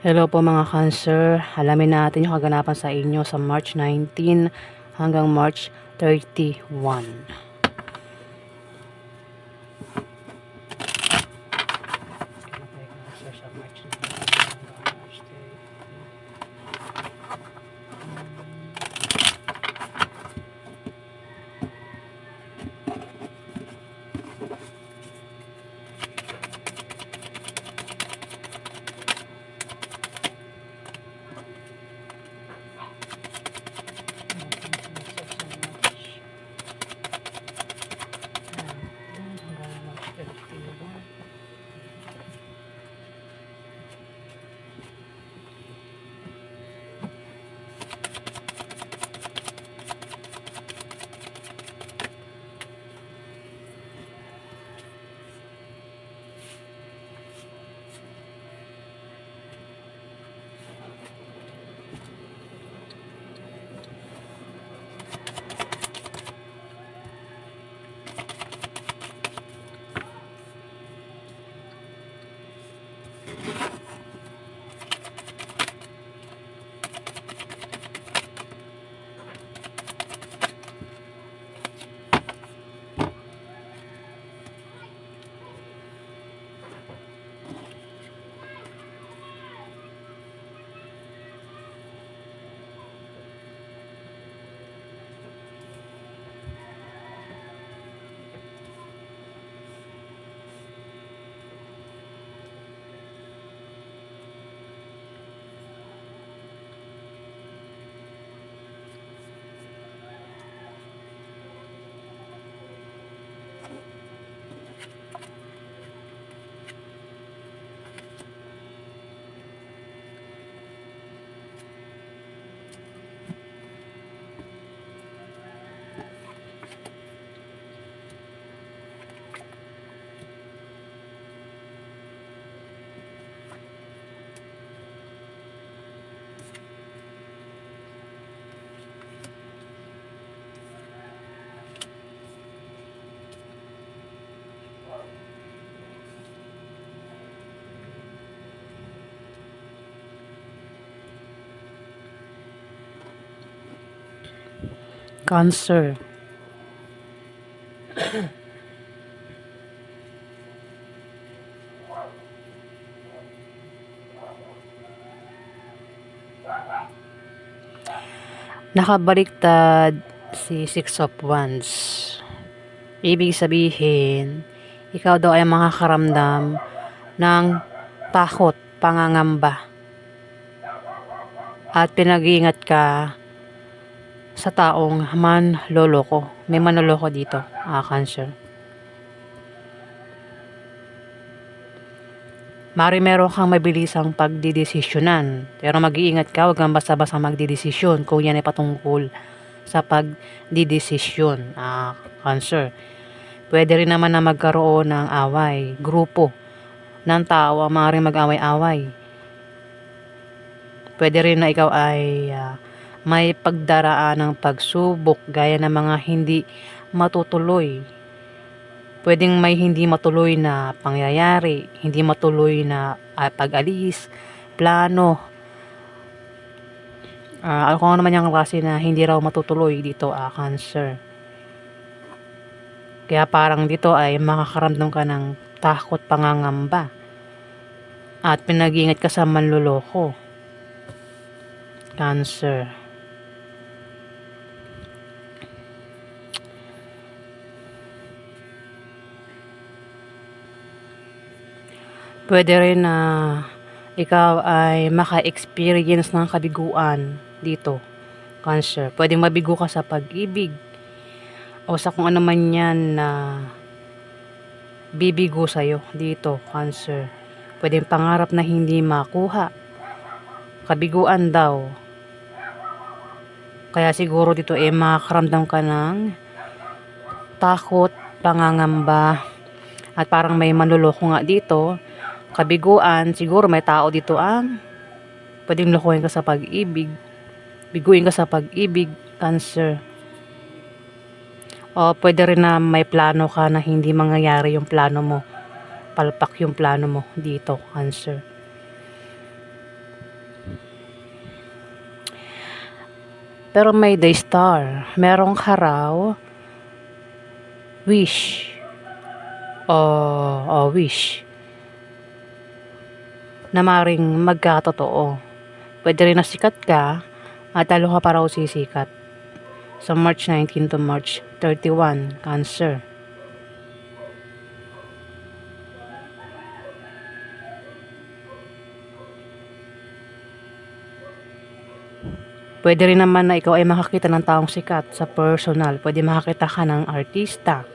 Hello po mga Cancer, alamin natin yung kaganapan sa inyo sa March 19 hanggang March 31. Cancer, nakabaliktad si Six of Wands. Ibig sabihin, ikaw daw ay makakaramdam ng takot, pangangamba, at pinag-iingat ka sa taong manloloko. May manloloko dito, Cancer. Mari meron kang mabilisang pagdidesisyonan, pero mag-iingat ka, huwag kang basta-basta magdidesisyon kung yan ay patungkol sa pagdidesisyon, Cancer. Pwede rin naman na magkaroon ng away, grupo ng tao ang maaaring mag-away-away. Pwede rin na ikaw ay may pagdaraan ng pagsubok gaya ng mga hindi matutuloy. Pwedeng may hindi matuloy na pangyayari, hindi matuloy na pag-alis, plano. Kung ano naman yung klase na hindi raw matutuloy dito, Cancer. Kaya parang dito ay makakaramdam ka ng takot, pangangamba, at pinag-iingat ka sa manloloko, Cancer. Pwede rin na ikaw ay maka-experience ng kabiguan dito, Cancer. Pwedeng mabigo ka sa pag-ibig o sa kung ano man yan na bibigo sa'yo dito, Cancer. Pwedeng pangarap na hindi makuha. Kabiguan daw. Kaya siguro dito makakaramdam ka ng takot, pangangamba, at parang may manloloko nga dito. Kabiguan, siguro may tao dito ang pwedeng lokohin ka sa pag-ibig. Biguin ka sa pag-ibig, Cancer. O pwede rin na may plano ka na hindi mangyayari yung plano mo. Palpak yung plano mo dito, Cancer. Pero may day star. Meron ka raw wish. Wish. Na maring magkatotoo. Pwede rin na sikat ka at lalo ka pa raw sisikat. Sa March 19 to March 31, Cancer. Pwede rin naman na ikaw ay makakita ng taong sikat sa personal. Pwede makakita ka ng artista.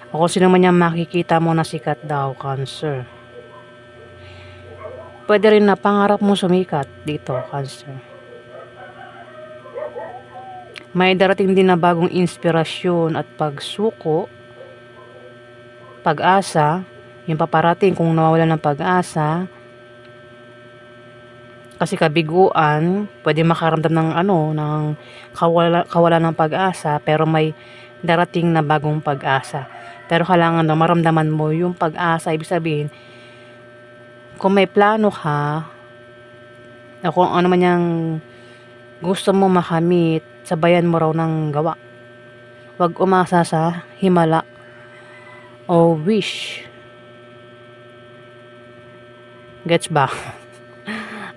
O kung sino man yung makikita mo na sikat daw, Cancer. Pwede rin na pangarap mo sumikat dito, Cancer. May darating din na bagong inspirasyon at pagsuko, pag-asa, yung paparating kung nawawala ng pag-asa, kasi kabiguan, pwede makaramdam ng kawalan ng pag-asa, pero may darating na bagong pag-asa. Pero kailangan na maramdaman mo yung pag-asa, ibig sabihin, kung may plano ka, o kung ano man yung gusto mo makamit, sabayan mo raw ng gawa. Huwag umasa sa himala o wish. Gets ba?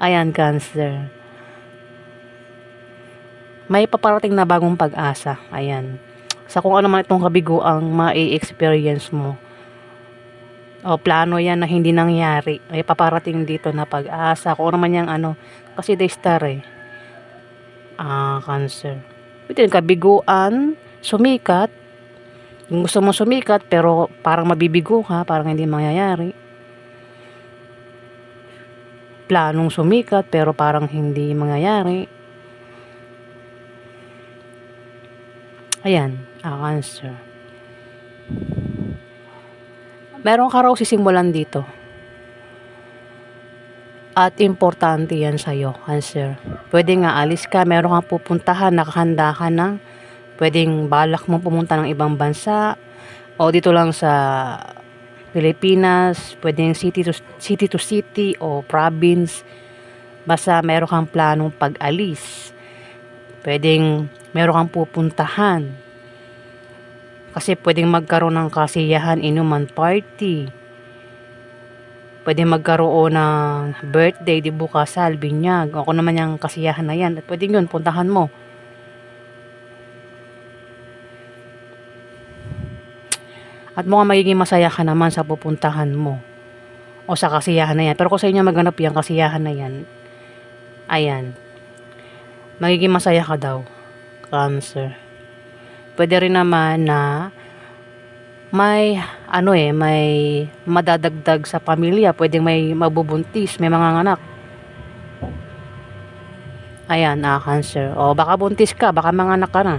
Ayan, Cancer. May paparating na bagong pag-asa. Ayan. Sa kung ano man itong kabiguang ma-experience mo. O plano yan na hindi nangyari. May paparating dito na pag-asa. Kung ano man yung kasi day star eh. Cancer. Ito yung kabiguan, sumikat. Kung gusto mo sumikat pero parang mabibigo ka, parang hindi mangyayari. Planong sumikat pero parang hindi mangyayari. Ayan, Cancer. Meron ka raw sisimulan dito. At importante yan sa'yo, Cancer. Pwede nga alis ka, meron kang pupuntahan, nakahanda ka na. Pwedeng balak mo pumunta ng ibang bansa o dito lang sa Pilipinas, pwedeng city to city o province. Basta meron kang planong pag-alis. Pwedeng meron kang pupuntahan. Kasi pwedeng magkaroon ng kasiyahan, inuman party. Pwedeng magkaroon ng birthday, di kasal, binyag. O kung naman yung kasiyahan na yan. At pwedeng yun, puntahan mo. At mukhang magiging masaya ka naman sa pupuntahan mo. O sa kasiyahan na yan. Pero kung sa inyo maganap yung kasiyahan na yan, ayan. Magiging masaya ka daw, Cancer. Pwede rin naman na may may madadagdag sa pamilya. Pwedeng may mabubuntis, may mga anak. Ayan, Cancer. O baka buntis ka, baka mga anak ka na.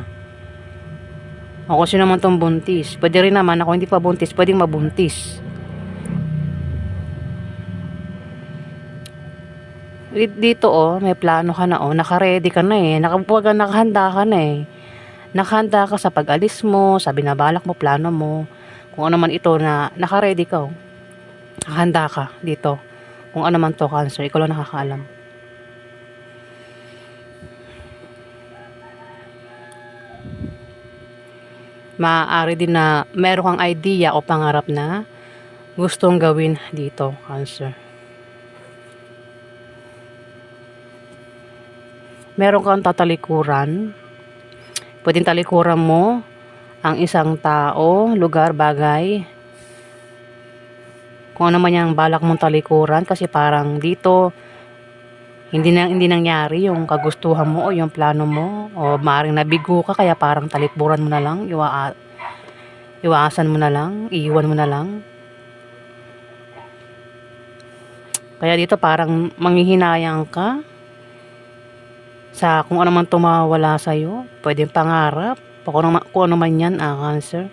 O kung sino man tong buntis. Pwede rin naman, ako hindi pa buntis, pwedeng mabuntis. Dito may plano ka na naka-ready ka na eh. Nakahanda ka na eh. Nakahanda ka sa pag-alis mo, sa binabalak mo, plano mo. Kung ano man ito na naka-ready ka Nakahanda ka dito. Kung ano man to, Cancer, ikaw lang nakakaalam. Maaari din na meron kang idea o pangarap na gustong gawin dito, Cancer. Meron kang tatalikuran. Pwedeng talikuran mo ang isang tao, lugar, bagay. Kung ano man yung balak mong talikuran, kasi parang dito hindi nangyari yung kagustuhan mo o yung plano mo, o maaaring nabigo ka kaya parang talikuran mo na lang, iwasan mo na lang, iiwan mo na lang. Kaya dito parang manghihinayang ka sa kung ano man tumawala sa'yo. Pwedeng pangarap, kung ano man yan, Cancer.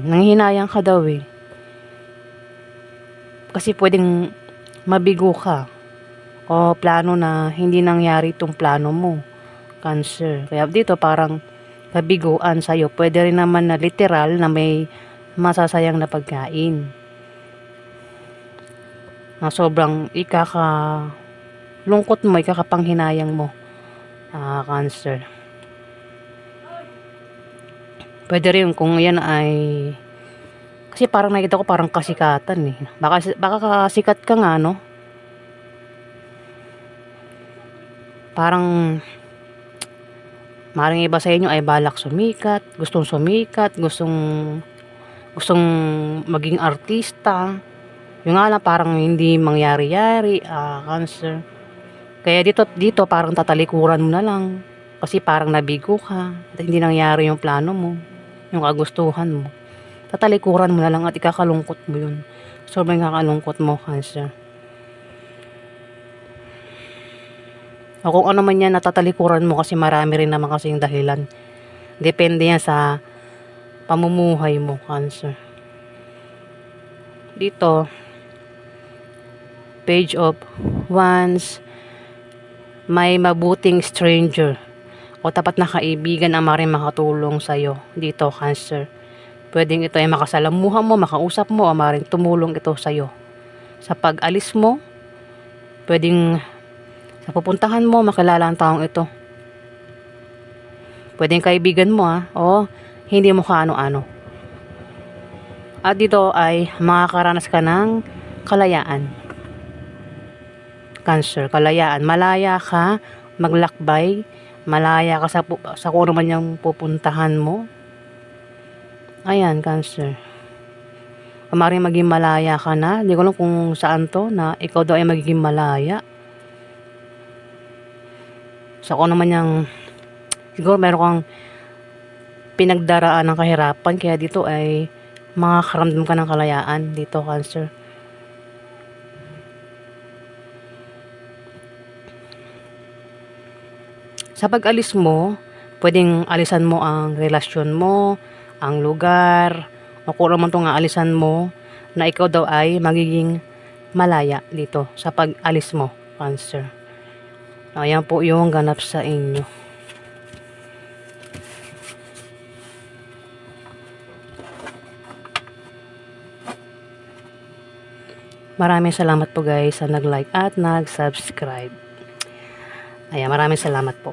Nanghihinayang ka daw eh. Kasi pwedeng mabigo ka o plano na hindi nangyari itong plano mo, Cancer. Kaya dito parang kabiguan sa'yo. Pwede rin naman na literal na may masasayang na pagkain na sobrang lungkot mo, ikakapanghinayang mo, Cancer. Pwede rin kung yan ay, kasi parang nakita ko parang kasikatan eh. Baka kasikat ka nga, no? Parang maring iba sa inyo ay balak sumikat, gustong maging artista. Yung nga lang parang hindi mangyari-yari, Cancer. Kaya dito parang tatalikuran mo na lang. Kasi parang nabigo ka at hindi nangyari yung plano mo, yung kagustuhan mo. Tatalikuran mo na lang at ikakalungkot mo yun. Sobrang kakalungkot mo, Cancer. O kung ano man yan, natatalikuran mo kasi marami rin naman kasing dahilan. Depende yan sa pamumuhay mo, Cancer. Dito, Page of Wands, may mabuting stranger o tapat na kaibigan ang maaaring makatulong sa'yo dito, Cancer. Pwedeng ito ay makasalamuha mo, makausap mo, o maaaring tumulong ito sa'yo. Sa pag-alis mo, pwedeng sa pupuntahan mo, makilala ang taong ito. Pwedeng kaibigan mo, o hindi mo kaano-ano. At dito ay makakaranas ka ng kalayaan. Cancer, kalayaan. Malaya ka, maglakbay, malaya ka sa kung ano man yung pupuntahan mo. Ayan, Cancer. Maaaring maging malaya ka na. Hindi ko alam kung saan to, na ikaw daw ay magiging malaya. Sa kung ano man yung, siguro meron kang pinagdaraan ng kahirapan, kaya dito ay makakaramdam ka ng kalayaan dito, Cancer. Sa pag-alis mo, pwedeng alisan mo ang relasyon mo, ang lugar, o kung naman itong alisan mo, na ikaw daw ay magiging malaya dito sa pag-alis mo, Cancer. Ayan po yung ganap sa inyo. Maraming salamat po guys sa nag-like at nag-subscribe. Ayan, maraming salamat po.